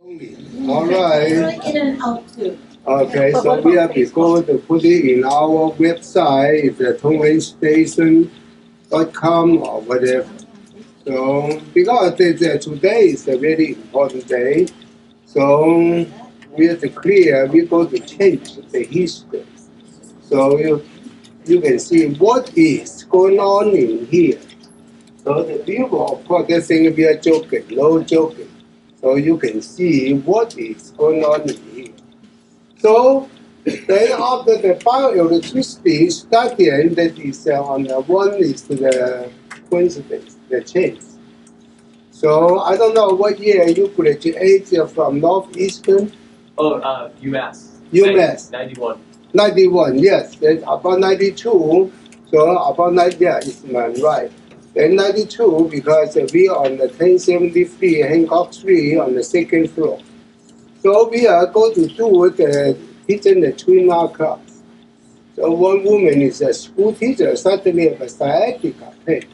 All right. In and out too. Okay, so we are going to put it in our website, it's the tongrensstation.com or whatever. So because today is a very important day, so we have to clear, we're going to change the history. So you can see what is going on in here. So the people, of course, they think we are joking, no joking. So you can see what is going on in here. So then after the bioelectricity study, that is on the one is the coincidence, the change. So I don't know what year you graduated from Northeastern. UMass. UMass. 91. 91, yes. Then about 92. So about 90, yeah, it's right. Then 92 because we on the 1073 Hancock Street on the second floor. So we are going to do the teaching the twin-hour class. So one woman is a school teacher, suddenly have a sciatica pain.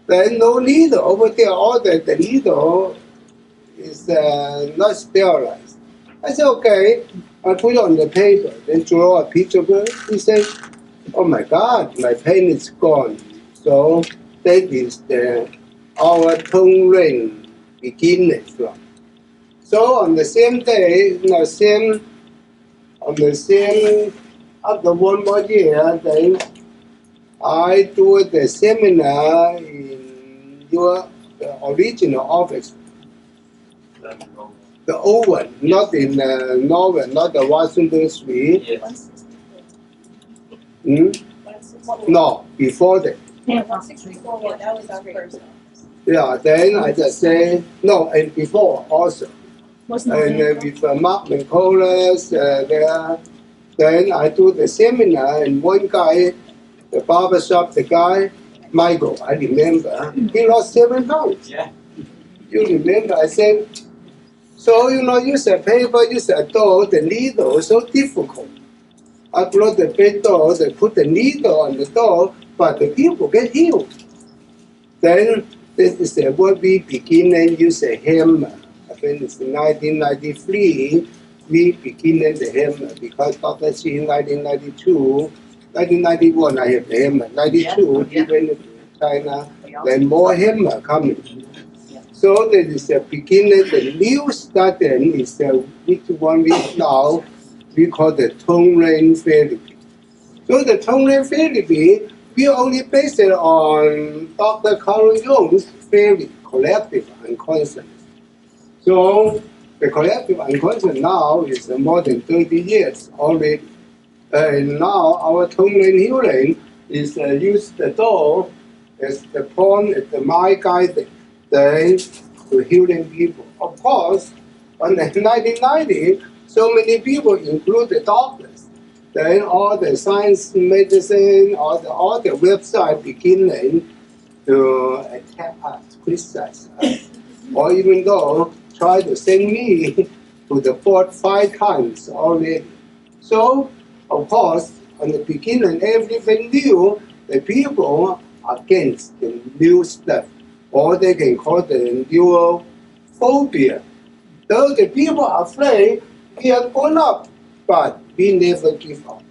Then no needle over there, all the needle is not sterilized. I said, okay, I put it on the paper, then draw a picture of it. He said, oh my God, my pain is gone. So that is our Tong Ren beginning from. So on the same day, after one more year, then I do the seminar in your original office. The old one, not in Norway, not the Washington Street. Yes. No, before that. Yeah, 164. Yeah, that was our first. Yeah, then I just say, no, and before also. And with Mark Nicholas there, then I do the seminar, and one guy, the barbershop, the guy, Michael, I remember, he lost 7 pounds. Yeah. You remember, I said, so, use a paper, use a doll, the needle is so difficult. I brought the big doll, they put the needle on the doll, but the people get healed. Then, this is what we begin and use a hammer. I think it's 1993, we begin the hammer, because Dr. Xi in 1992, 1991 I have the hammer, 92 he went to China, then more hammer coming. So that is the beginning, the new study is which one we now, we call the Tong Ren therapy. So the Tong Ren therapy, we only base it on Dr. Carl Jung's theory, collective unconscious. So the collective unconscious now is more than 30 years already. And now our Tong Ren Healing is use the doll as the pawn, as the mind guiding, then to healing people. Of course, on the 1990, so many people, include the doctors, then all the science, medicine, all the website beginning to attack us, criticize us, or even though try to send me to the board 5 times already. So, of course, on the beginning, everything new, the people against the new stuff, or they can call the new phobia. Though the people are afraid, we are going up, but we never give up.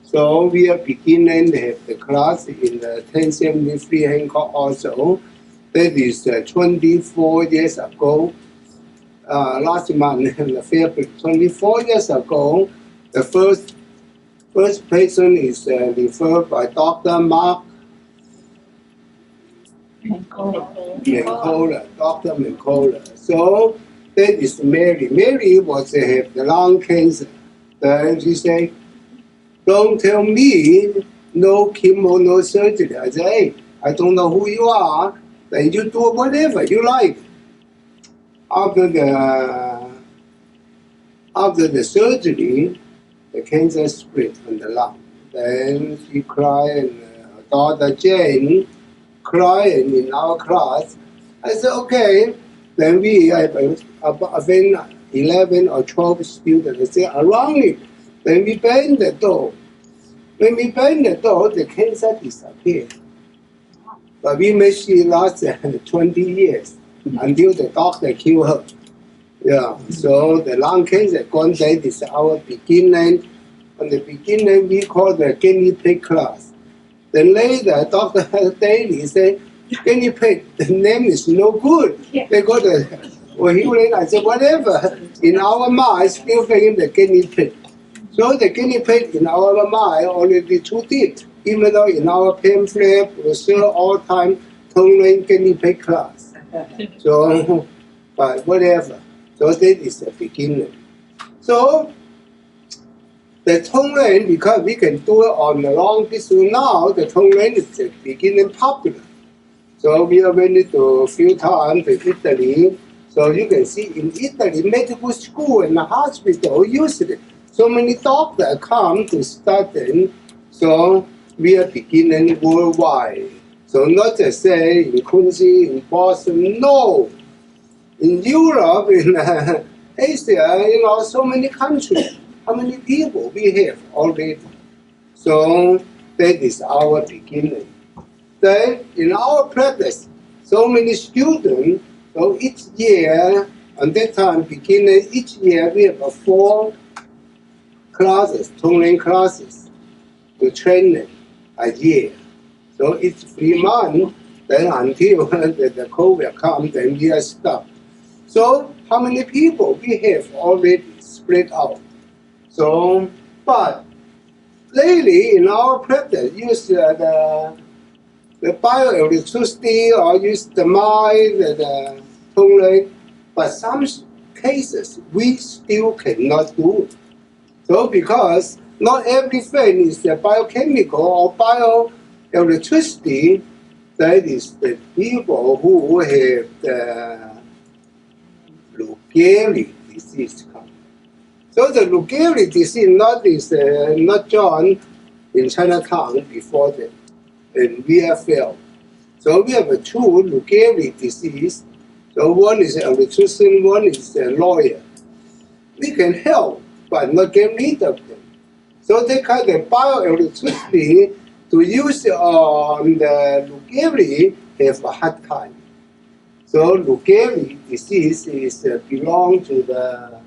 So we are beginning to have the class in the 1073 Hancock also. That is 24 years ago. Last month, in February, 24 years ago, the first patient is referred by Dr. Mark Nicola, Dr. Nicola. So that is Mary. Mary was have the lung cancer. Then she said, don't tell me no chemo, no surgery. I said, hey, I don't know who you are. Then you do whatever you like. After the surgery, the cancer spread from the lung. Then she cried, and daughter Jane crying in our class. I said, okay. Then we have about 11 or 12 students. They say, around it. Then we bang the door. When we bang the door, the cancer disappeared. But we may she last 20 years until the doctor killed her. Yeah, so the lung cancer contact is our beginning. On the beginning, we call the guinea pig class. Then later, Dr. Daly said, guinea pig, the name is no good. Yeah. They got the healing. I said, whatever. In our mind, still thinking the guinea pig. So the guinea pig in our mind already too deep. Even though in our pamphlet, we still all time Tong Ren guinea pig class. So, but whatever. So that is the beginning. So the Tong Ren, because we can do it on the long distance now, the Tong Ren is the beginning popular. So we are went to a few times to Italy. So you can see in Italy, medical school and the hospital use it. So many doctors come to study. So we are beginning worldwide. So not just say in Quincy, in Boston, no. In Europe, in Asia, so many countries. How many people we have already? So that is our beginning. Then in our practice, so many students, so each year, at that time, beginning each year, we have 4 classes, Tong Ren classes, to train them a year. So it's 3 months, then until the COVID comes, then we are stopped. So how many people we have already spread out? So, but lately in our practice, use the bioelectricity or use the mind, the Tong Ren, but some cases we still cannot do. So because not everything is the biochemical or bioelectricity, that is the people who have the Lou Gehrig disease come. So the Lou Gehrig disease not John in Chinatown before that, and we have failed. So we have 2 Lou Gehrig disease. So one is an electrician, one is a lawyer. We can help, but not get rid of them. So they kind of bioelectricity to use on the Lou Gehrig have a hard time. So Lou Gehrig disease is belong to the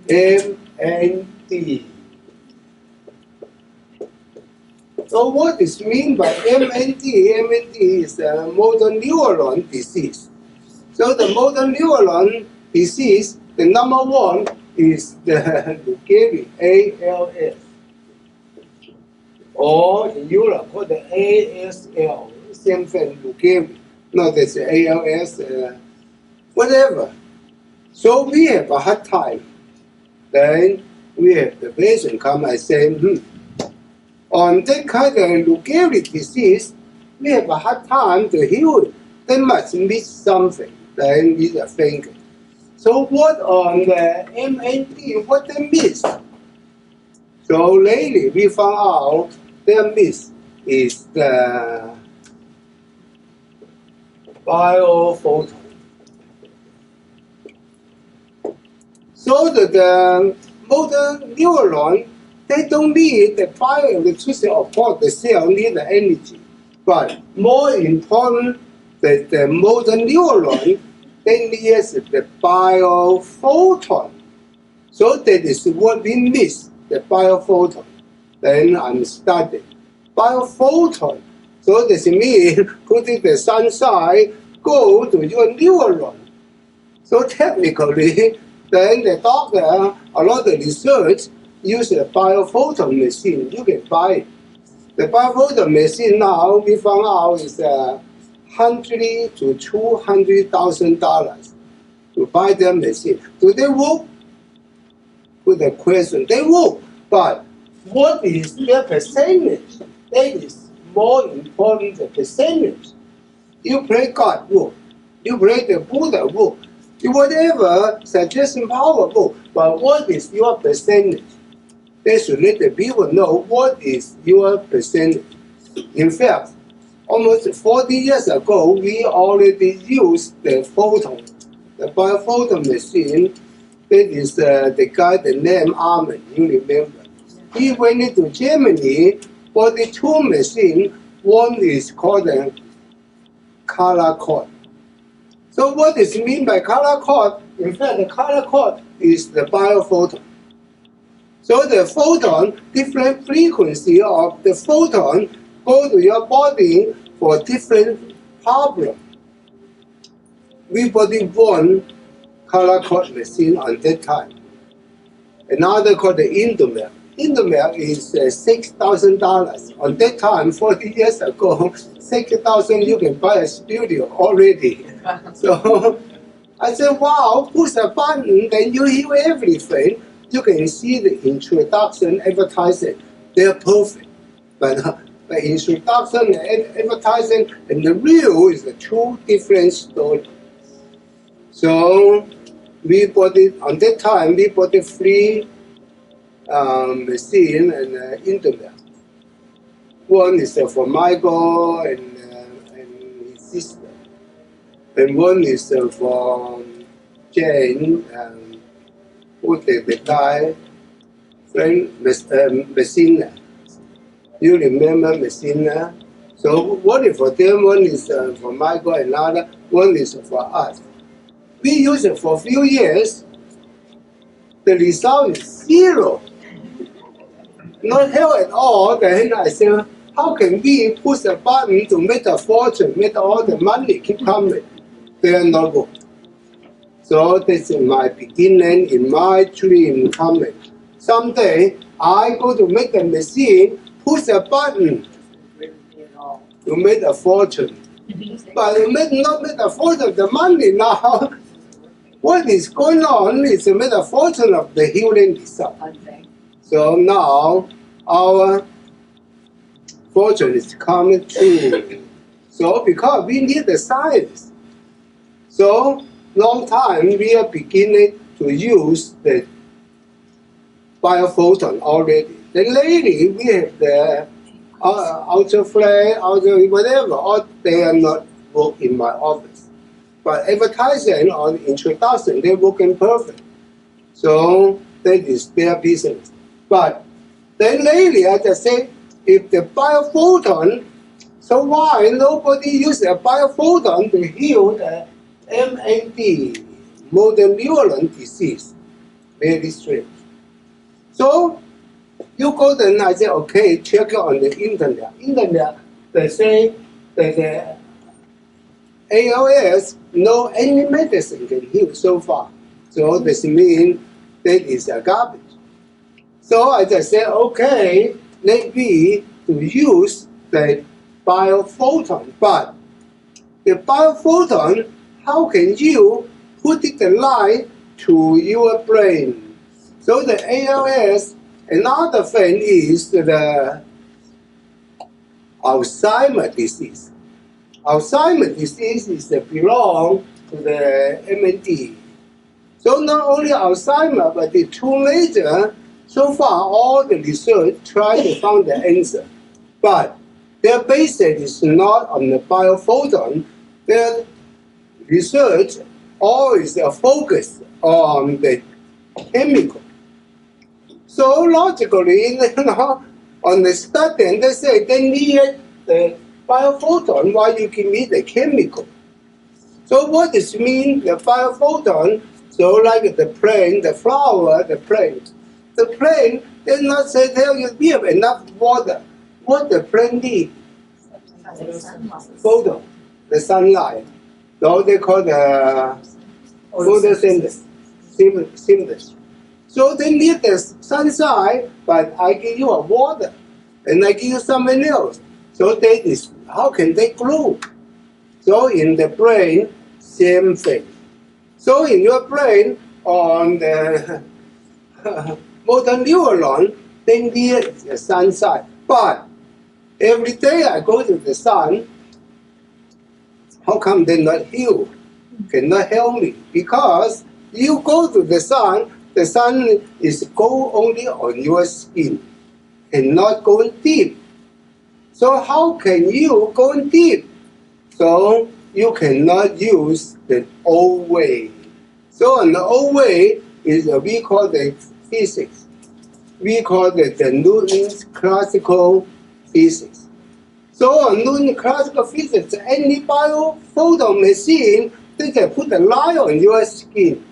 MND. So what is mean by MND? MND is motor neuron disease. So the motor neuron disease, the number 1 is the Lou Gehrig, ALS. Or in Europe, called the ASL, same thing, Lou Gehrig. No, that's ALS, whatever. So we have a hard time. Then we have the patient come and say, on that kind of Lou Gehrig disease, we have a hard time to heal it. They must miss something. Then we are thinking. So what on the MND, what they miss? So lately we found out their miss is the biophoton. So the motor neuron, they don't need the bioelectricity. Of course, the cell need the energy. But more important, the motor neuron, they need the biophoton. So that is what we miss, the biophoton. Then I'm studying biophoton. So this means putting the sunshine go to your neuron. So technically, then the doctor, a lot of research, use a biophoton machine. You can buy it. The biophoton machine now, we found out is $100,000 to $200,000 to buy that machine. Do they work? Good question. They work, but what is their percentage? That is more important than percentage. You pray God work. You pray the Buddha work. You whatever suggestion power work. But what is your percentage? They should let the people know what is your percentage. In fact, almost 40 years ago, we already used the photon, the biophoton machine. That is the guy, the name Armin, you remember. He went into Germany for the 2 machines. One is called the color code. So what is mean by color code? In fact, the color code is the biophoton. So the photon, different frequency of the photon go to your body for different problem. We bought one color code machine on that time. Another called the Indomel. Indomel is $6,000. On that time, 40 years ago, 6,000 you can buy a studio already. So I said, wow, push a button, then you hear everything. You can see the introduction, advertising. They're perfect. But the introduction, advertising, and the real is a two different stories. So we bought it, on that time, we bought a free machine and internet. One is for Michael and his sister. And one is for Jane, who the guy, friend, Messina. You remember Messina? So one is for them, one is for Michael, another, one is for us. We use it for a few years. The result is zero. Not help at all. Then I said, how can we push a button to make a fortune, make all the money keep coming? They are not good. So this is my beginning in my dream coming. Someday I go to make a machine, push a button to make a fortune. But not make a fortune, the money now. What is going on is a fortune of the healing itself. So now our fortune is coming true. So because we need the science. So long time we are beginning to use the biophoton already. Then lately we have the ultraflare, whatever, all they are not work in my office. But advertising or introduction, they're working perfect. So that is their business. But then lately I just say, if the biophoton, so why nobody use a biophoton to heal the MND, motor neuron disease? Very strange. So you go then, I say, okay, check it on the internet. Internet, they say that the ALS, no any medicine can heal so far. So this means that is a garbage. So I just said, okay, let me to use the biophoton. But the biophoton, how can you put it the light to your brain? So the ALS, another thing is the Alzheimer's disease. Alzheimer's disease is belong to the MND. So not only Alzheimer's, but the two major, so far all the research try to find the answer. But their basis is not on the biophoton. Their research always focus on the chemical. So logically, on the study, they say they need the biophoton while you give me the chemical. So what does mean the biophoton? So like the plant, the flower, the plant. The plant does not say tell you we have enough water. What the plant need? Photon, the sunlight. So they call the photosynthesis. So they need the sunshine, but I give you a water, and I give you something else. So that is, how can they grow? So in the brain, same thing. So in your brain, on the motor neuron, they need the sunshine. But every day I go to the sun, how come they not heal? Cannot help me? Because you go to the sun is go only on your skin and not going deep. So how can you go deep? So you cannot use the old way. So an old way is we call the physics. We call it the Newton's classical physics. So on Newton's classical physics, any biophoton machine they can put a line on your skin.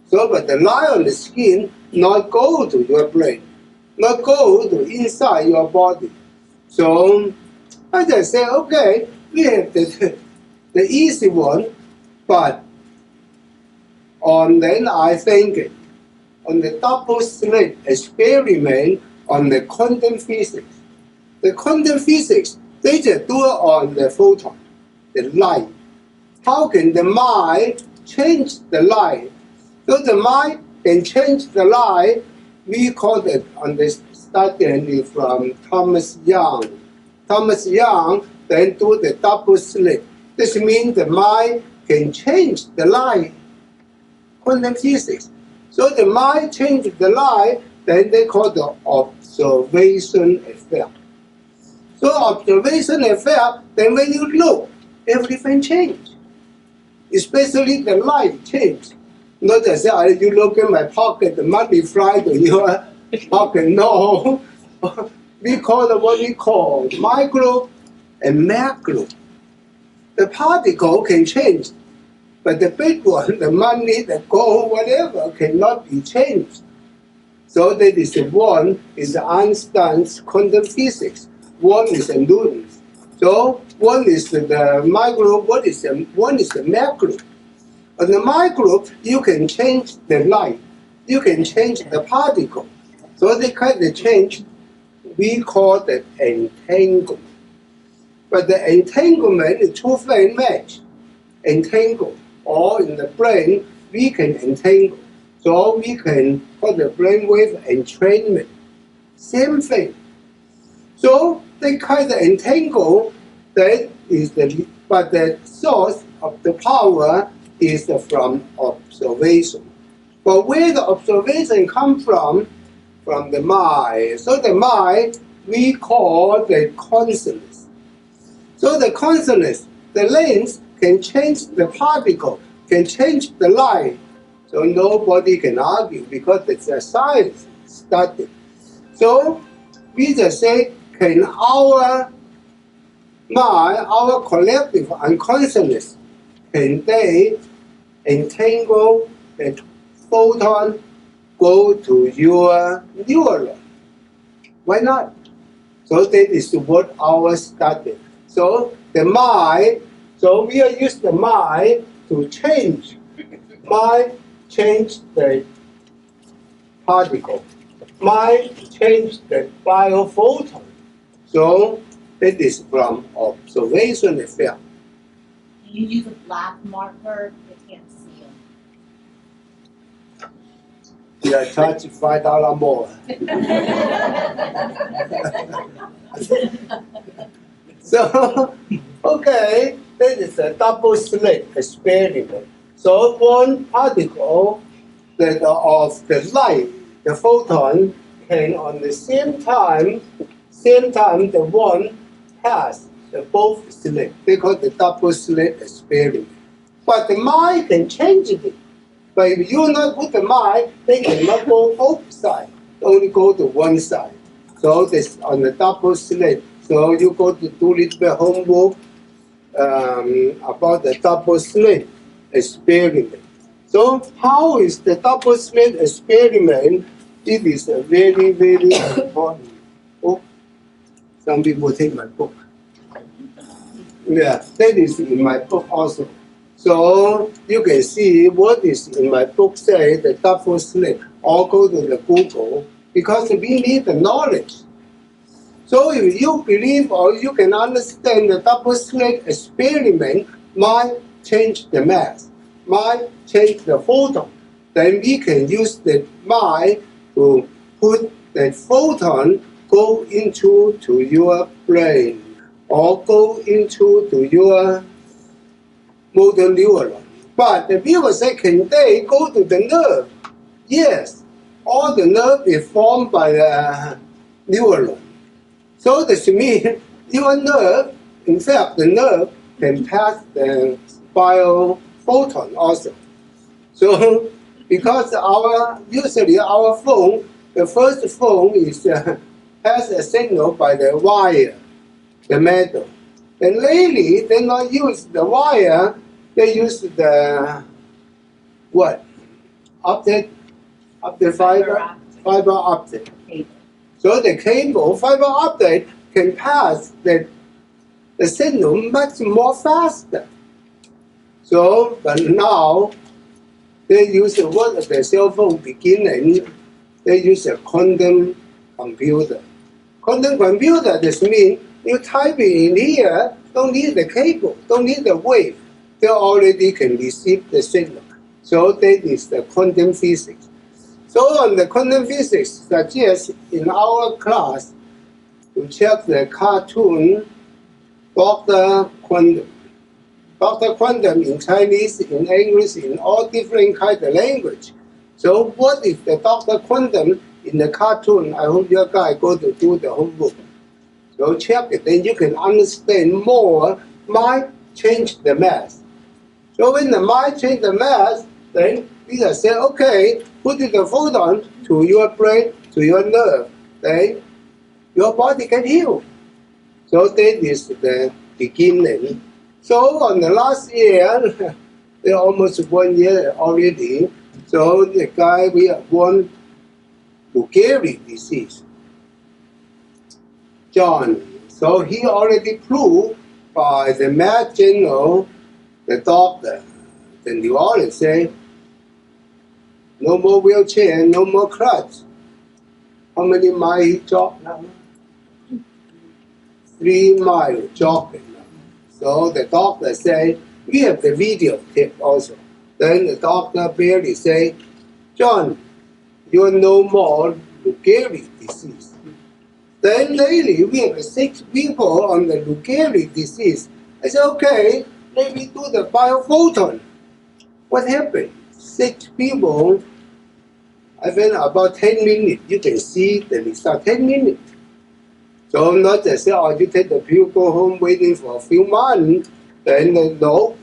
So, but the line on the skin not go to your brain, not go to inside your body. So, I just say, okay, we have the easy one, but then I think on the double slit experiment on the quantum physics. The quantum physics, they just do it on the photon, the light. How can the mind change the light? So the mind can change the light. We call it on the study from Thomas Young. Thomas Young then do the double slit. This means the mind can change the light. Quantum physics. So the mind changes the light, then they call the observation effect. So observation effect, then when you look, everything changes. Especially the light changes. Not just say, you look in my pocket, the money fly to your pocket. No. We call it what we call micro and macro. The particle can change, but the big one, the money, the gold, whatever, cannot be changed. So that is one is Einstein's quantum physics. One is Newton's. So one is the micro, one is the macro. On the micro, you can change the light. You can change the particle. So they kind of change, we call the entanglement. But the entanglement is two things match. Entangle. Or in the brain, we can entangle. So we can call the brainwave entrainment. Same thing. So they kind of entangle, that is but the source of the power is from observation. But where the observation comes from the mind. So the mind, we call the consciousness. So the consciousness, the lens can change the particle, can change the light. So nobody can argue because it's a science study. So we just say, can our mind, our collective unconsciousness, can they entangle the photon, go to your neuron? Why not? So that is what our study. So the mind, so we are using the mind to change. Mind change the particle. Mind change the biophoton. So that is from observation effect. You use a black marker, they can't see them. You are charged $5 more. So, okay, that is a double slit experiment. So one particle that of the light, the photon, can on the same time the one pass the both slit. They call it the double slit experiment. But the mind can change it. But if you not put the mind, they cannot go both sides. Only go to one side. So this on the double slit. So you go to do little bit homework about the double slit experiment. So how is the double slit experiment? It is a very, very important book. Some people take my book. Yeah, that is in my book also. So you can see what is in my book say the double slit. Or go to the Google because we need the knowledge. So if you believe or you can understand the double slit experiment, might change the mass, might change the photon, then we can use the mind to put the photon go into to your brain or go into to your motor neuron. But the people say, can they go to the nerve? Yes, all the nerve is formed by the neuron. So this means your nerve, in fact, the nerve can pass the biophoton also. So because usually our phone, the first phone is has a signal by the wire, the metal. And lately they not use the wire, they use the what? Optic fiber optic. Cable. So the cable fiber optic can pass the signal much more faster. So, but now they use what the cell phone beginning. They use a quantum computer. Quantum computer, this means you type it in here, don't need the cable, don't need the wave. They already can receive the signal. So that is the quantum physics. So on the quantum physics, suggest in our class to check the cartoon Dr. Quantum. Dr. Quantum in Chinese, in English, in all different kinds of language. So what is the Dr. Quantum in the cartoon? I hope you guys go to do the homework. So check it, then you can understand more. Might change the mass. So when the mind change the mass, then we just say, okay, put the photon to your brain, to your nerve, then your body can heal. So that is the beginning. So on the last year, almost 1 year already, so the guy we have won Bulgarian disease, John. So he already proved by the Mass General, the doctor, the neurologist say, no more wheelchair, no more crutch. How many miles he jogged now? 3 miles jogging. So the doctor say, we have the video tape also. Then the doctor barely say, John, you're no more Lou Gehrig disease. Then lately we have 6 people on the Lou Gehrig disease. I said, okay, let me do the biophoton. What happened? 6 people, I think about 10 minutes, you can see the result, 10 minutes. So not just say, oh, you take the pill, go home waiting for a few months, then no.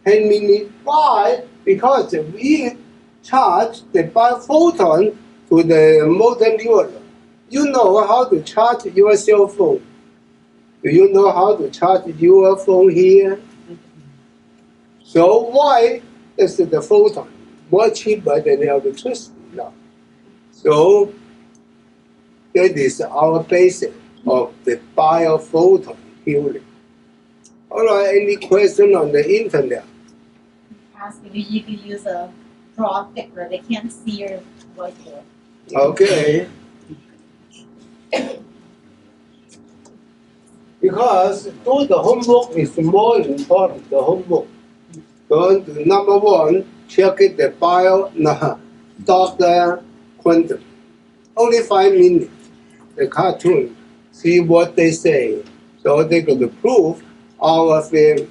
10 minutes. Why? Because we charge the biophoton to the motor neuron. You know how to charge your cell phone. Do you know how to charge your phone here? So why is the photon more cheaper than the electricity now? So that is our basis of the biophoton healing. All right, any question on the internet? Asking if you could use a draw thicker, they can't see your whiteboard. Okay. Because do the homework is more important, the homework. So number 1, check it the Dr. Quantum. Only 5 minutes, the cartoon, see what they say. So they're going to prove our theory.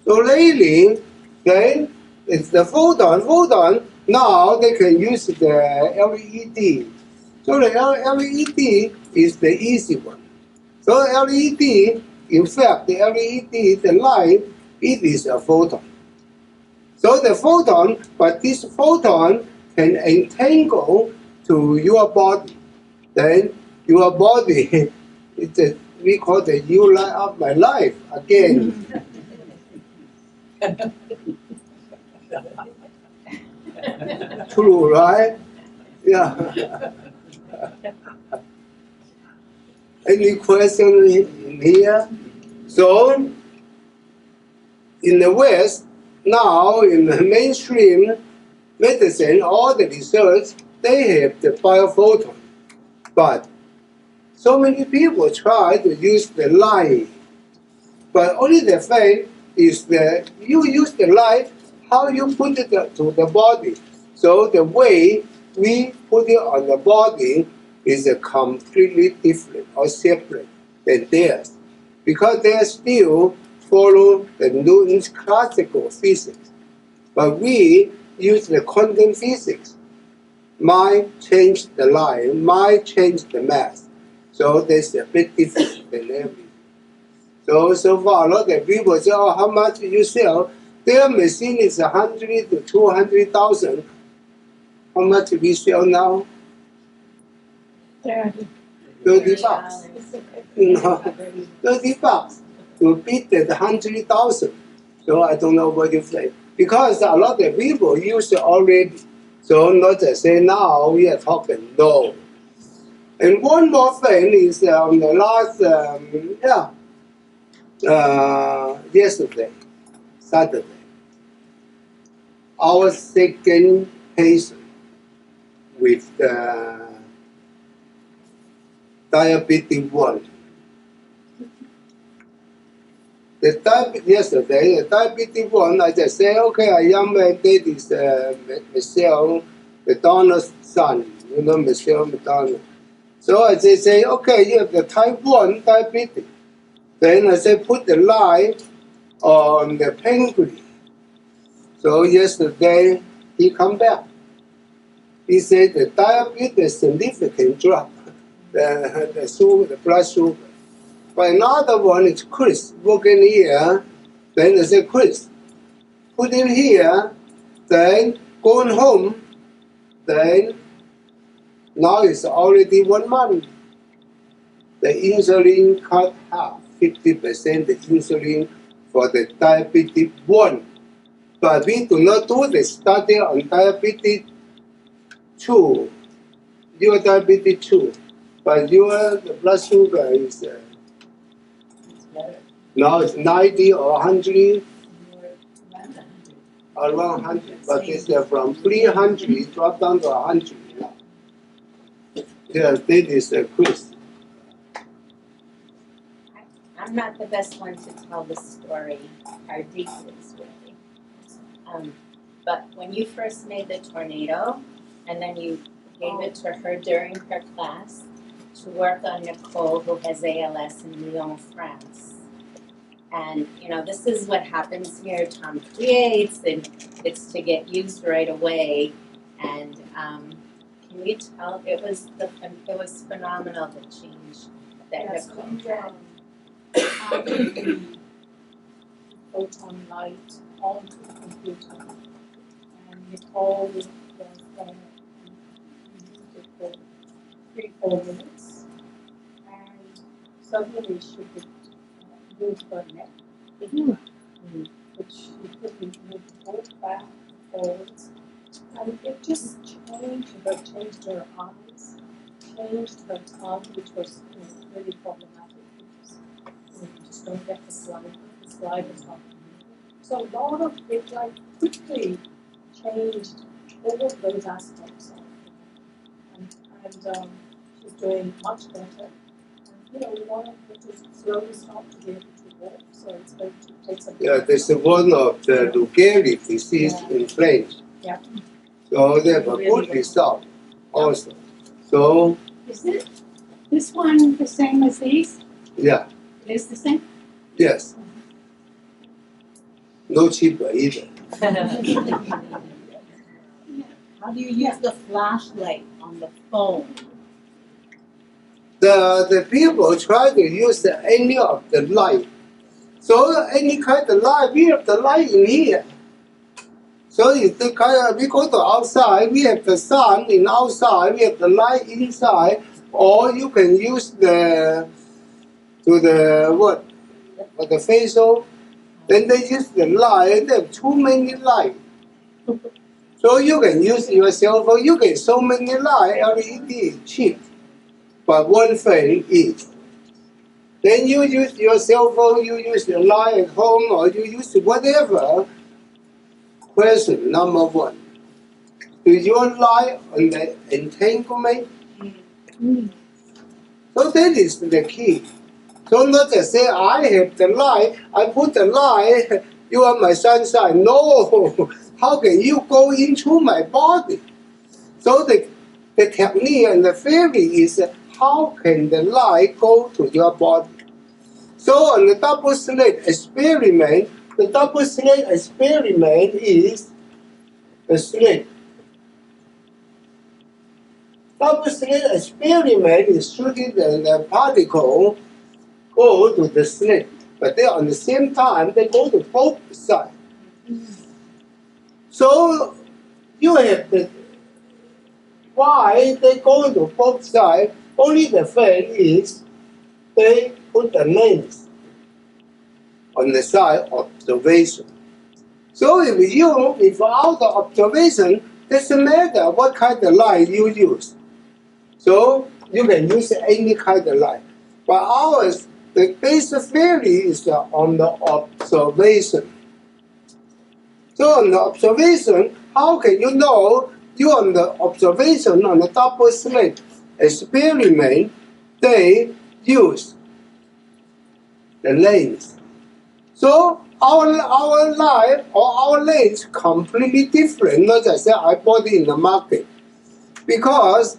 So lately, then it's the photon. Photon, now they can use the LED. So the LED is the easy one. So LED, in fact, the LED, the light, it is a photon. So the photon, but this photon can entangle to your body. Then your body, we call the you light up my life again. True, right? Yeah. Any question in here? So, in the West, now in the mainstream medicine, all the research, they have the biophoton. But so many people try to use the light. But only the fact is that you use the light, how you put it to the body. So the way we put it on the body is completely different or separate than theirs. Because they still follow the Newton's classical physics. But we use the quantum physics. Might change the light, might change the mass. So there's a big difference than everything. So far, a lot of people say, oh, how much you sell? Their machine is 100 to 200,000. How much we sell now? 30 bucks. No, 30 bucks. to beat the 100,000. So I don't know what you think. Because a lot of people use it already. So not just say now we are talking, no. And one more thing is on the last, yesterday, Saturday, our second patient with the diabetes 1. Yesterday, the diabetes 1, I just say, okay, I am that is Michelle McDonald's son, you know Michelle McDonald. So I just say, okay, you have the type 1 diabetes. Then I say, put the light on the pancreas. So yesterday, he come back. He said the diabetes significant drop, the blood sugar. But another one is Chris, working here. Then I say, Chris, put him here, then going home, then now it's already 1 month. The insulin cut half, 50% the insulin for the diabetes 1. But we do not do the study on diabetes 2. Your diabetes 2. But your blood sugar is now it's 90 or 100. Around 100. But it's from 300 drop down to 100 now. Yeah, that is a quiz. I'm not the best one to tell the story, our details really. But when you first made the tornado, and then you gave it to her during her class to work on Nicole, who has ALS in Lyon, France. And this is what happens here. Tom creates, and it's to get used right away. And can you tell it was phenomenal the change that Nicole had. Photon light onto the computer, and Nicole was used it for 3-4 minutes, and suddenly she could move her neck, which she couldn't move forward, back, forwards, and it just changed her eyes, changed her tongue, which was really problematic. You just don't get the slide. The slide is not. So a lot of it quickly changed all of those aspects of it. And she's doing much better. And we want her to slowly start to be able to walk, so it's going to take some time. Yeah, there's one of the Lou Gehrig disease in French. Yeah. So they have a good result also. So Is this one the same as these? yeah, It is the same? yes. No cheaper either. How do you use the flashlight on the phone? The people try to use any of the light. So any kind of light, we have the light in here. So if we go to outside, we have the sun in outside, we have the light inside, or you can use the facial. Then they use the light. They have too many light. So you can use your cell phone. You get so many light. LED is cheap. But one thing is, then you use your cell phone. You use the light at home, or you use whatever. Question number 1: do you rely on the entanglement? So that is the key. So not just say, I have the light, I put the light, you are my sunshine. No, how can you go into my body? So the technique and the theory is, how can the light go to your body? So on the double slit experiment, the double slit experiment is the slit. Double slit experiment is shooting the particle go to the slit, but they on the same time they go to both sides. So you have the why they go to both sides. Only the thing is they put the lens. on the side observation. So if you, without the observation, doesn't matter what kind of light you use. So you can use any kind of light. But ours, the basic theory is on the observation. So on the observation, how can you know you on the observation on the double slit experiment, they use the lens. So our light or our lens completely different, not just say I bought it in the market. Because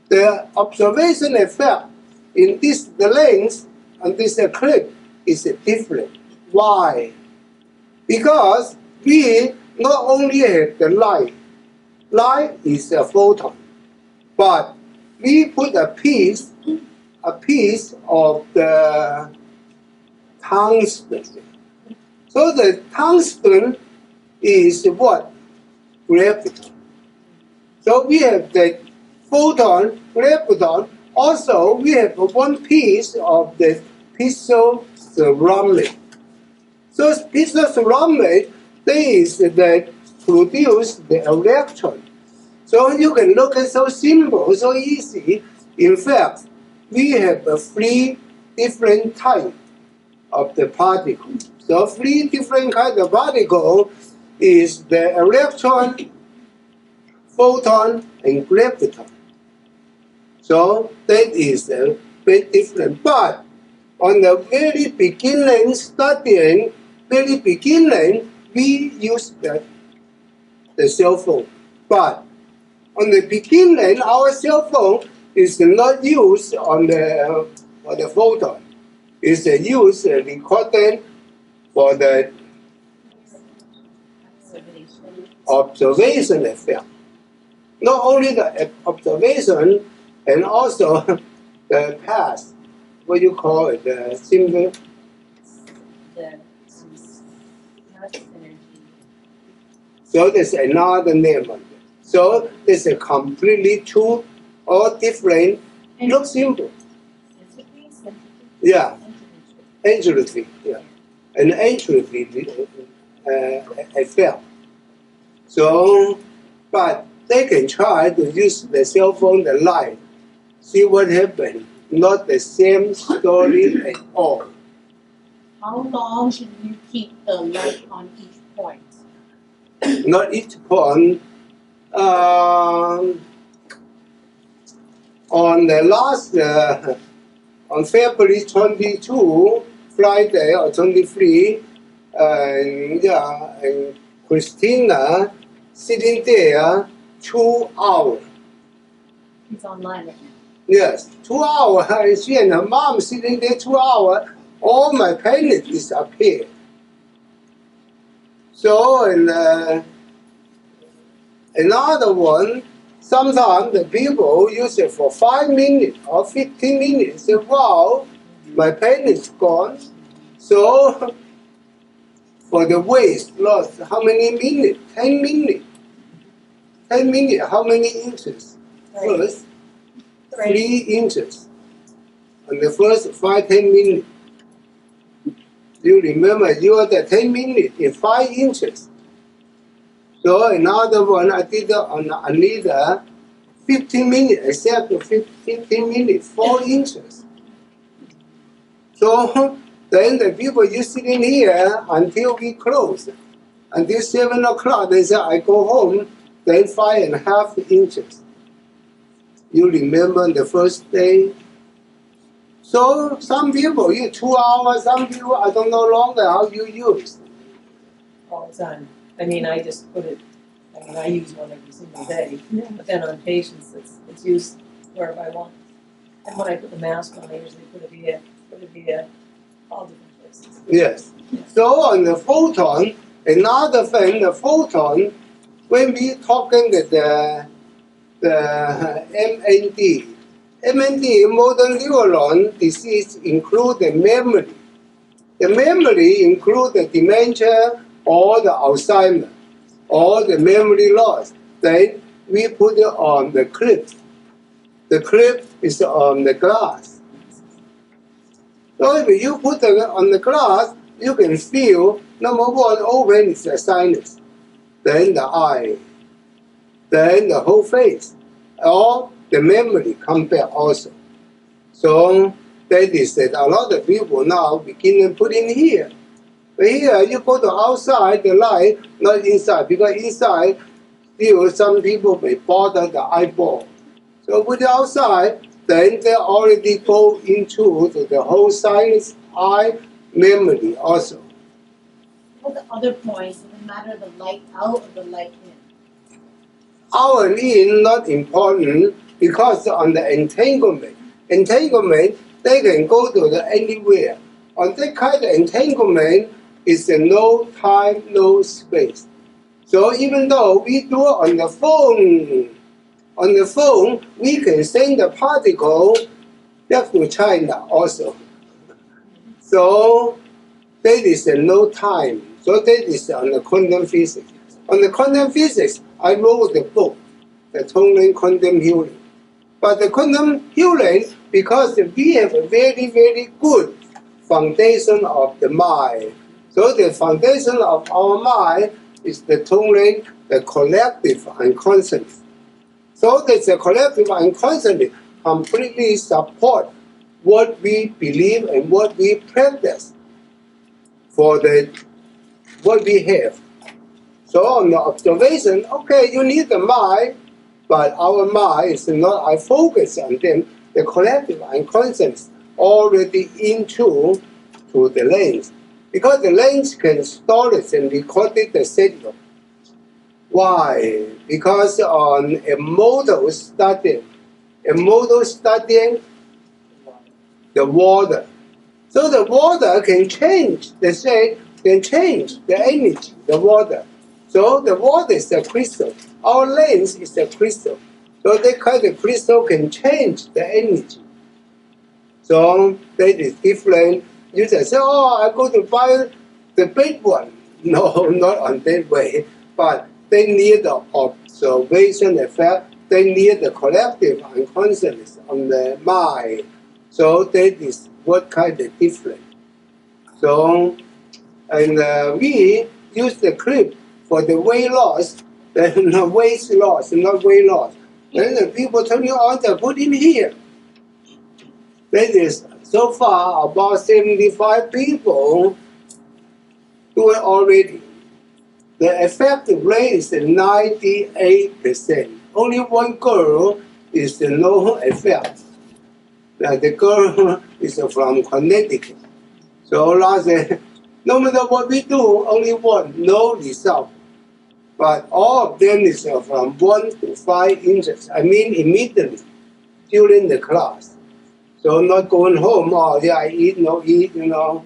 the observation effect in this the lens and this clip is different. Why? Because we not only have the light. Light is a photon, but we put a piece of the tungsten. So the tungsten is what? Graviton. So we have the photon, graviton. Also, we have one piece of the piezo ceramic. So piezo ceramic, that produce the electron. So you can look at so simple, so easy. In fact, we have 3 different types of the particle. So 3 different kinds of particle is the electron, photon, and graviton. So that is a bit different. But on the very beginning, studying, we use the cell phone. But on the beginning, our cell phone is not used on the photon. It's used recording for the observation effect. Not only the observation, and also the past, what you call it, the symbol. So there's another name on it. So it's a completely 2 or different, look simple. Yeah, entropy, yeah. An entropy effect. So, but they can try to use the cell phone, the light, see what happens. Not the same story at all. How long should you keep the light on each point? Not each point. On the last, on February 22, Friday or 23, and Christina sitting there 2 hours. It's online right now. Yes, 2 hours. She and her mom sitting there 2 hours. All my pain disappeared. So, and another one, sometimes the people use it for 5 minutes or 15 minutes. Say, wow, my pain is gone. So, for the waist loss, how many minutes? 10 minutes. 10 minutes, how many inches? First, 3 inches. On the first 5-10 minutes. You remember you are the 10 minutes in 5 inches. So another one I did on another 15 minutes, except 15 minutes, 4 inches. So then the people you sitting here until we close. Until 7 o'clock, they say I go home, then 5.5 inches. You remember the first day? So some people use 2 hours, some people I don't know longer how you use. All the time. I mean, I just put it, I use one every single day, but then on patients, it's used wherever I want. And when I put the mask on, I usually put it via all different places. Yes. So on the photon, another thing, the photon, when we talking the MND, motor neuron disease, include the memory. The memory include the dementia or the Alzheimer or the memory loss. Then we put it on the clip. The clip is on the glass. So if you put it on the glass, you can feel, number one, open is the sinus, then the eye, then the whole face, or the memory come back also. So that is that a lot of people now begin to put in here. But here you go to outside the light, not inside, because inside still some people may bother the eyeball. So put it outside, then they already go into the whole sinus, eye, memory also. What the other points, no matter the light out or the light in? Out and in not important because on the entanglement, they can go to the anywhere. On that kind of entanglement is no time, no space. So even though we do it on the phone we can send the particle back to China also. So that is no time. So that is on the quantum physics. On the quantum physics, I wrote the book, the Tong Ren Quantum Healing. But the quantum healing, because we have a very, very good foundation of the mind. So the foundation of our mind is the Tong Ren, the collective unconscious. So that the collective unconscious completely support what we believe and what we practice for what we have. So on the observation, okay, you need the mind, but our mind is not, I focus on them, the collective unconscious already into to the lens. Because the lens can store it and record the signal. Why? Because on a model studying the water. So the water can change the shape, can change the energy, the water. So the water is a crystal. Our lens is a crystal. So that kind of crystal can change the energy. So that is different. You just say, oh, I go to buy the big one. No, not on that way. But they need the observation effect. They need the collective unconscious on the mind. So that is what kind of different. So, and we use the clip for the weight loss, then weight loss, not weight loss. Then the people tell you, oh, they put in here. That is so far about 75 people do it already. The effective rate is 98%. Only one girl is no effect. The girl is from Connecticut. So last no matter what we do, only one, no result. But all of them is from 1 to 5 inches. I mean immediately during the class. So not going home, oh yeah, I eat, no eat, you know.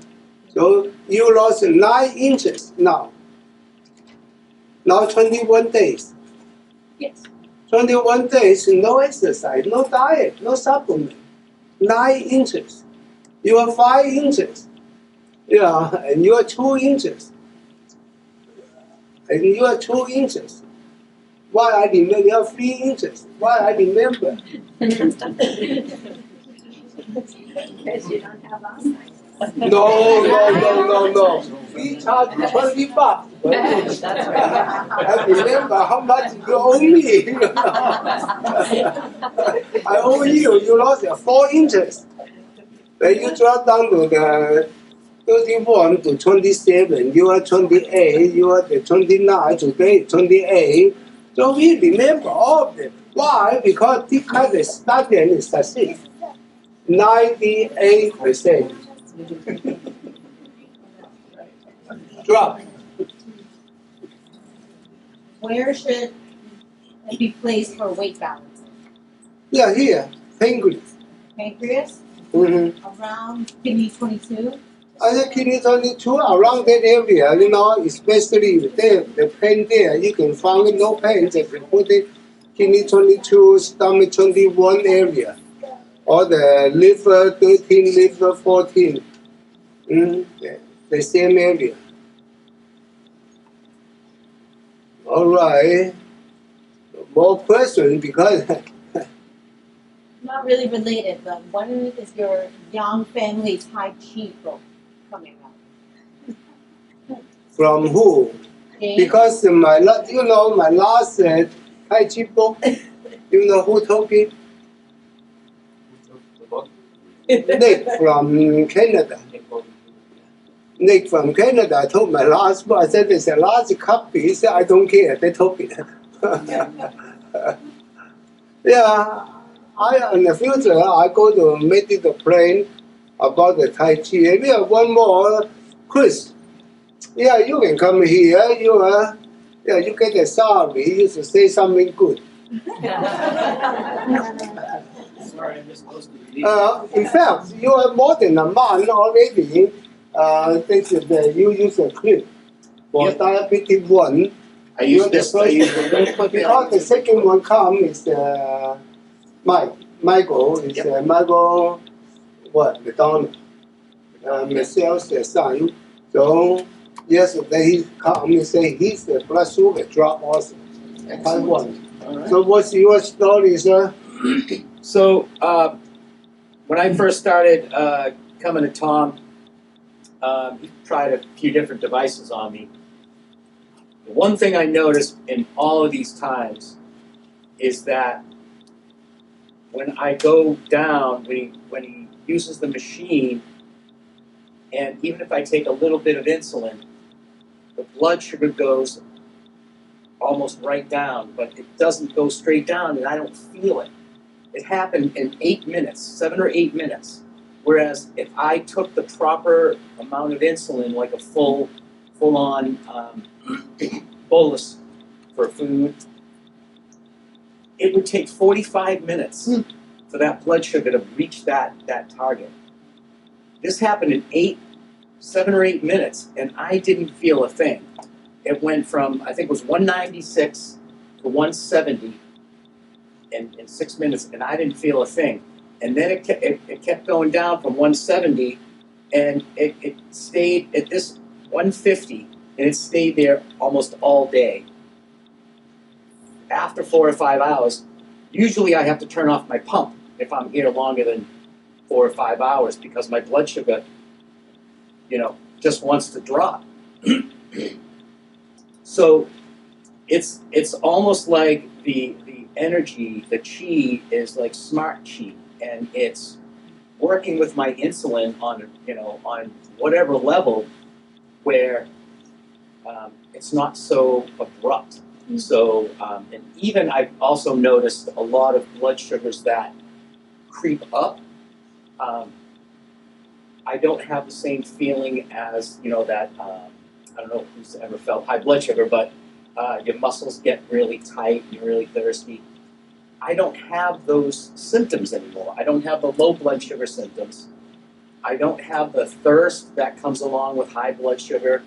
So you lost 9 inches now. Now 21 days. Yes. 21 days, no exercise, no diet, no supplement. 9 inches. You are 5 inches. Yeah, and you are 2 inches. And you are 2 inches. Why I remember you are 3 inches? Why I remember? Because you don't have Alzheimer's. No. We charge $20. That's right. I remember how much you owe me. I owe you. You lost 4 inches. Then you drop down to the 31 to 27. You are 28. You are the 29. Today 28. So we remember all of them. Why? Because this kind of study is succeed. 98%. Drop. Where should it be placed for weight balance? Yeah, here, pancreas. Pancreas? Mm-hmm. Around kidney 22? I think kidney 22 around that area, you know, especially if the pain there, you can find no pain, they can put it kidney 22, stomach 21 area, or the liver 13, liver 14, the same area. All right, more questions because Not really related, but when is your young family Tai Chi book coming out? From who? Okay. Because my last Tai Chi book, you know who took it? The book? Nick from Canada. Nick from Canada took my last book. I said, there's a large copy. He said, I don't care. They took it. Yeah, in the future, I go to make it a plan about the Tai Chi. And we have one more, Chris. Yeah, you can come here. You get a salary. You should say something good. Sorry, I'm just supposed to be. In fact, you have more than a month already. You use a clip for diabetes 1. I use this. I use Because the second one is Michael. Is Michael McDonald? Michelle's son. So yesterday he come and say his blood sugar drop also. Type 1. All right. So what's your story, sir? So when I first started coming to Tom, he tried a few different devices on me. The one thing I noticed in all of these times is that when I go down, when he uses the machine, and even if I take a little bit of insulin, the blood sugar goes almost right down, but it doesn't go straight down, and I don't feel it. It happened in 8 minutes, 7 or 8 minutes. Whereas if I took the proper amount of insulin, like a full-on bolus for food, it would take 45 minutes for that blood sugar to reach that target. This happened in 7 or 8 minutes, and I didn't feel a thing. It went from, I think it was 196 to 170 in 6 minutes, and I didn't feel a thing. And then it kept going down from 170, and it stayed at this 150, and it stayed there almost all day. After 4 or 5 hours, usually I have to turn off my pump if I'm here longer than 4 or 5 hours because my blood sugar, just wants to drop. So it's almost like the energy, the chi is like smart chi, and it's working with my insulin on whatever level where it's not so abrupt. So and even I've also noticed a lot of blood sugars that creep up. I don't have the same feeling as that. I don't know who's ever felt high blood sugar, but your muscles get really tight and you're really thirsty. I don't have those symptoms anymore. I don't have the low blood sugar symptoms. I don't have the thirst that comes along with high blood sugar.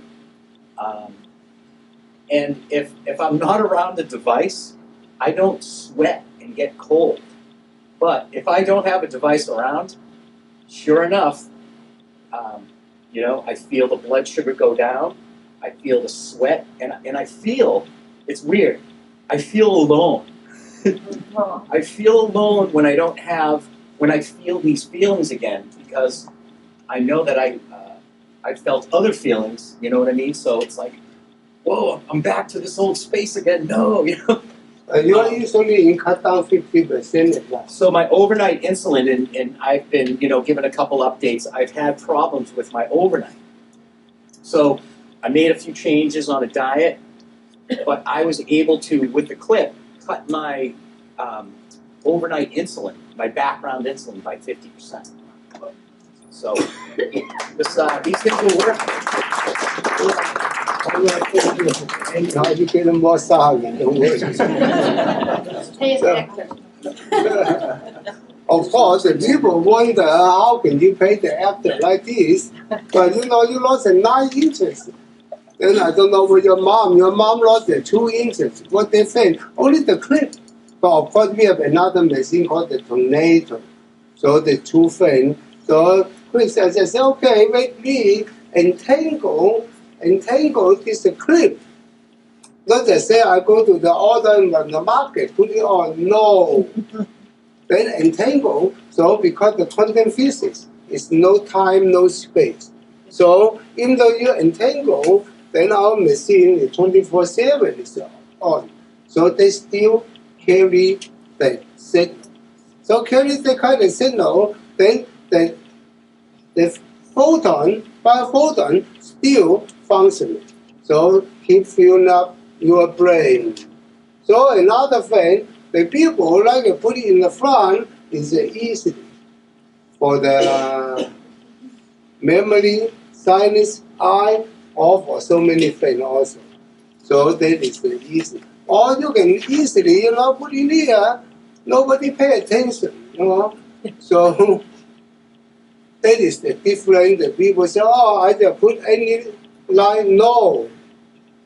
And if I'm not around the device, I don't sweat and get cold. But if I don't have a device around, sure enough, I feel the blood sugar go down. I feel the sweat, and I feel, it's weird, I feel alone. I feel alone when I feel these feelings again, because I know that I felt other feelings, you know what I mean? So it's like, whoa, I'm back to this old space again. No, You're usually cut down 50% at last. So my overnight insulin, and I've been, given a couple updates, I've had problems with my overnight. So I made a few changes on a diet, but I was able to, with the clip, cut my overnight insulin, my background insulin, by 50%. So these things will work. Now you get more sorry, don't worry. Pay So- attention. Of course, the people wonder how can you pay the actor like this, but you lost 9 inches. Then I don't know with your mom lost 2 inches. What they say, only the clip. But of course, we have another machine called the tornado. So the 2 things. So Chris says, okay, make me entangle this clip. Not just say I go to the order in the market, put it on. No. Then entangle. So because the quantum physics is no time, no space. So even though you entangle, then our machine is 24/7 is on. So they still carry the signal. So carry the kind of signal, then the biophoton still functioning. So keep filling up your brain. So another thing, the people like to put it in the front is easy for the memory, sinus, eye, or for so many things also. So that is easy. Or you can easily, put in here, nobody pay attention, So that is the difference. The people say, oh, I just put any line. No.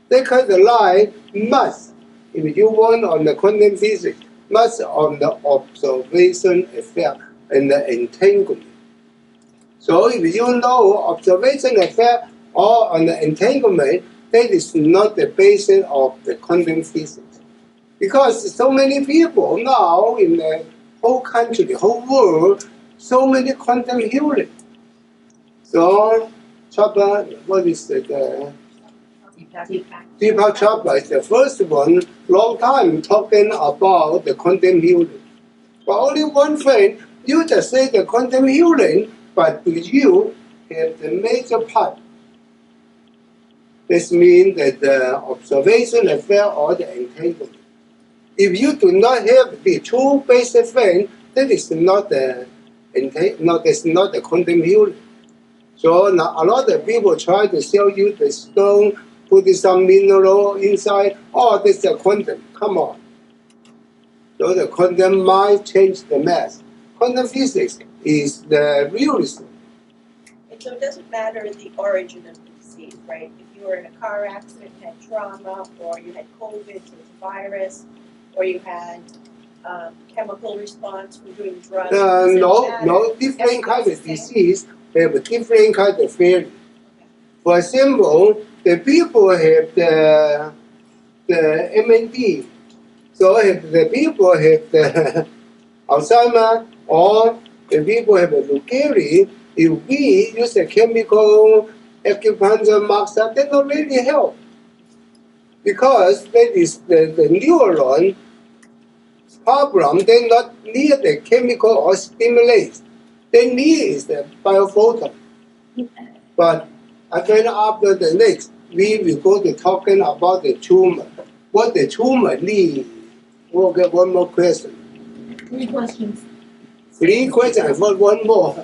That kind of line must, if you want on the quantum physics, must on the observation effect and the entanglement. So if you know observation effect or on the entanglement, that is not the basis of the quantum physics. Because so many people now in the whole country, the whole world, so many quantum healing. So, Chopper, what is the Deepak Chopra is the first one, long time talking about the quantum healing. But only one thing, you just say the quantum healing, but do you have the major part? This means that the observation effect or the entanglement. If you do not have the two basic things, that is not the quantum healing. So now a lot of people try to sell you the stone, put some mineral inside. Oh, this is a quantum. Come on. So the quantum might change the mass. Quantum physics is the realism. And so it doesn't matter the origin of the disease, right? If you were in a car accident, had trauma, or you had COVID, so it's a virus, or you had chemical response from doing drugs. No, different kinds of disease have a different kind of failure. For example, the people have the MND. So if the people have the Alzheimer or the people have a leukemia, if we use a chemical acupuncture massage, that don't really help. Because that is the neuron problem, they not need the chemical or stimulate. They need is the biophoton. But again, after the next, we will go to talking about the tumor. What the tumor needs. We'll get one more question. 3 questions. 3 questions, for one more.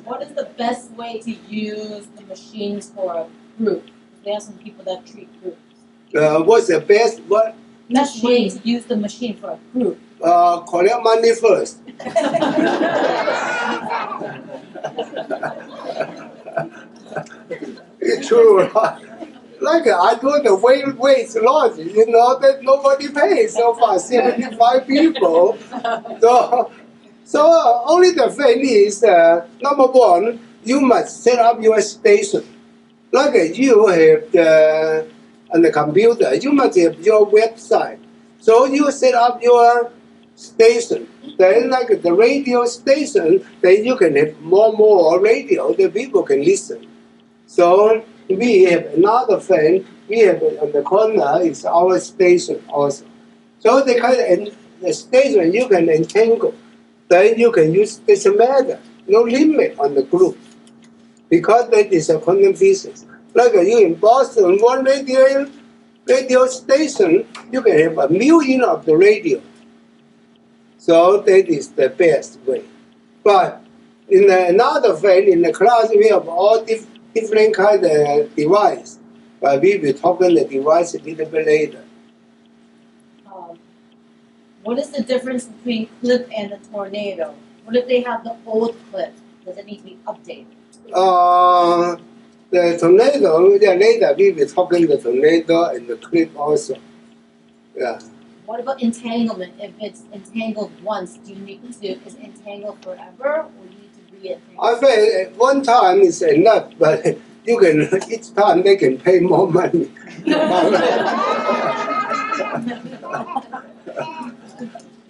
What is the best way to use the machines for a group? There are some people that treat groups. What's the best? What? Best way to use the machine for a group. Collect money first. It's true. Like I do the weight loss, that nobody pays so far, 75 people. So only the thing is, number one, you must set up your station. Like you have on the computer, you must have your website. So you set up your station. Then like the radio station, then you can have more radio that people can listen. So we have another thing, we have on the corner is our station also. So the kind of the station you can entangle. Then you can use this matter, no limit on the group. Because that is a quantum physics. Like you in Boston, one radio station, you can have 1 million of the radio. So that is the best way. But in another thing, in the class, we have all different kind of device. But we will talk on the device a little bit later. What is the difference between clip and a tornado? What if they have the old clip? Does it need to be updated? The tornado, later we will talk on the tornado and the clip also. Yeah. What about entanglement? If it's entangled once, do you need to, is it entangled forever, or do you need to re-entangle? I think one time is enough, but you can, each time they can pay more money.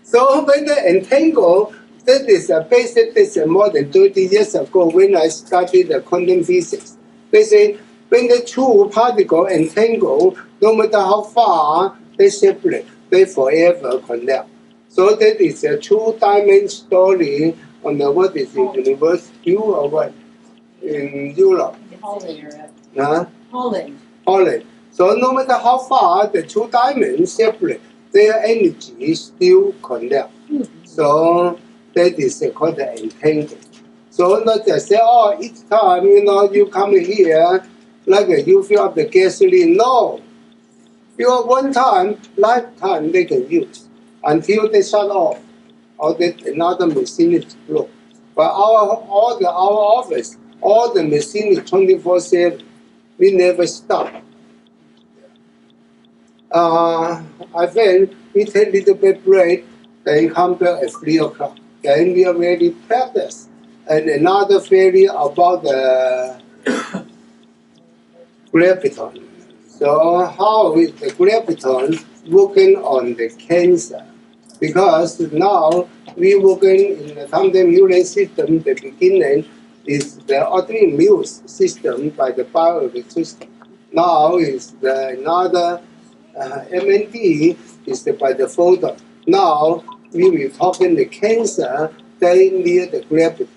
So when they entangle, that is a basic, this is more than 30 years ago when I studied the quantum physics. They say When the two particles entangle, no matter how far they separate, they forever connect. So that is a two-dimensional story on the what is it, University or what in Europe. Huh? Holland. So no matter how far the two diamonds separate, their energy still connect. So that is called the entanglement. So not just say, oh, each time you come here, like you fill up the gasoline. No, fill up one time, lifetime they can use until they shut off or that another machine is broke. But our office, all the machine is 24/7. We never stop. I think we take a little bit break, then come back at 3 o'clock. Then we are ready to practice. And another theory about the graviton. So how is the graviton working on the cancer? Because now we working in the tandem healing system, the beginning is the autoimmune system by the biophotons. Now is another MND is by the photon. Now we will talk in the cancer, they near the gravity.